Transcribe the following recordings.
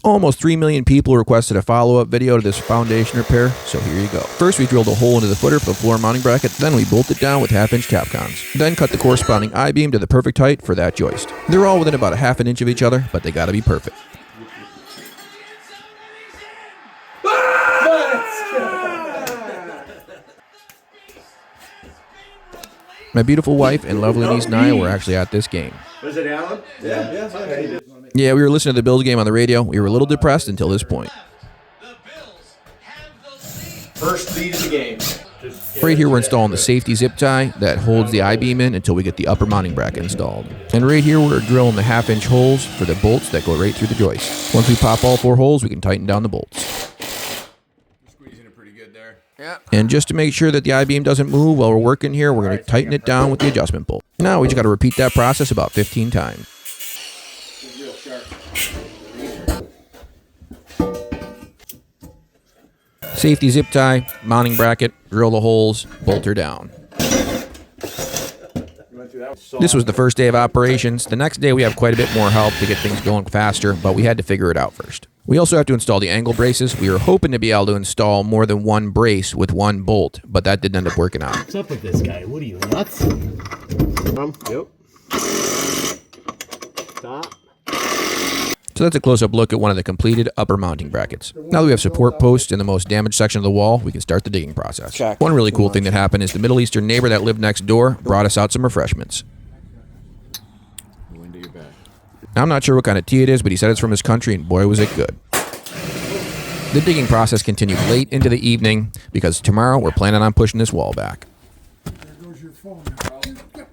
Almost 3 million people requested a follow-up video to this foundation repair, so here you go. First we drilled a hole into the footer for the floor mounting bracket, then we bolted down with 1/2-inch Capcons. Then cut the corresponding I-beam to the perfect height for that joist. They're all within about 1/2 an inch of each other, but they gotta be perfect. My beautiful wife and lovely niece Nia were actually at this game. Was it Alan? Yeah. Yeah, we were listening to the Bills game on the radio. We were a little depressed until this point. First lead of the game. Right here we're installing the safety zip tie that holds the I-beam in until we get the upper mounting bracket installed. And right here we're drilling the 1/2-inch holes for the bolts that go right through the joist. Once we pop all 4 holes, we can tighten down the bolts. Squeezing it pretty good there. Yeah. And just to make sure that the I-beam doesn't move while we're working here, we're going to tighten it down with the adjustment bolt. Now we just got to repeat that process about 15 times. Safety zip tie, mounting bracket, drill the holes, bolt her down. This was the first day of operations. The next day we have quite a bit more help to get things going faster, but we had to figure it out first. We also have to install the angle braces. We were hoping to be able to install more than one brace with one bolt, but that didn't end up working out. What's up with this guy? What are you, nuts? Yep. Stop. So that's a close-up look at one of the completed upper mounting brackets. Now that we have support posts in the most damaged section of the wall, we can start the digging process. Check. One really cool thing that happened is the Middle Eastern neighbor that lived next door brought us out some refreshments. Now, I'm not sure what kind of tea it is, but he said it's from his country, and boy was it good. The digging process continued late into the evening because tomorrow we're planning on pushing this wall back. There goes your phone.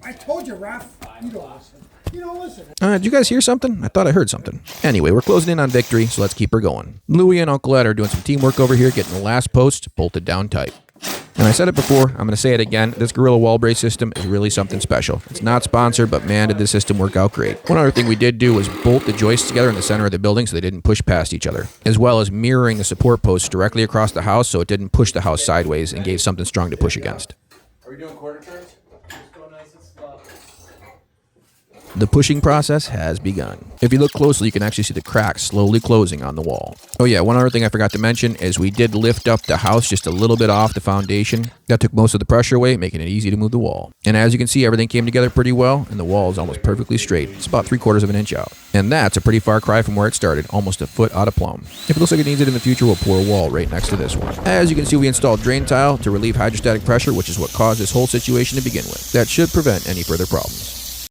I told you, Raph. You don't listen. You don't listen. Did you guys hear something? I thought I heard something. Anyway, we're closing in on victory, so let's keep her going. Louie and Uncle Ed are doing some teamwork over here, getting the last post bolted down tight. And I said it before, I'm going to say it again, this Gorilla wall brace system is really something special. It's not sponsored, but man, did this system work out great. One other thing we did do was bolt the joists together in the center of the building so they didn't push past each other, as well as mirroring the support posts directly across the house so it didn't push the house sideways and gave something strong to push against. Are we doing quarter turns? Just go nice and slow. The pushing process has begun. If you look closely, you can actually see the cracks slowly closing on the wall. Oh yeah, one other thing I forgot to mention is we did lift up the house just a little bit off the foundation. That took most of the pressure away, making it easy to move the wall. And as you can see, everything came together pretty well, and the wall is almost perfectly straight. It's about 3/4 of an inch out. And that's a pretty far cry from where it started, almost a foot out of plumb. If it looks like it needs it in the future, we'll pour a wall right next to this one. As you can see, we installed drain tile to relieve hydrostatic pressure, which is what caused this whole situation to begin with. That should prevent any further problems.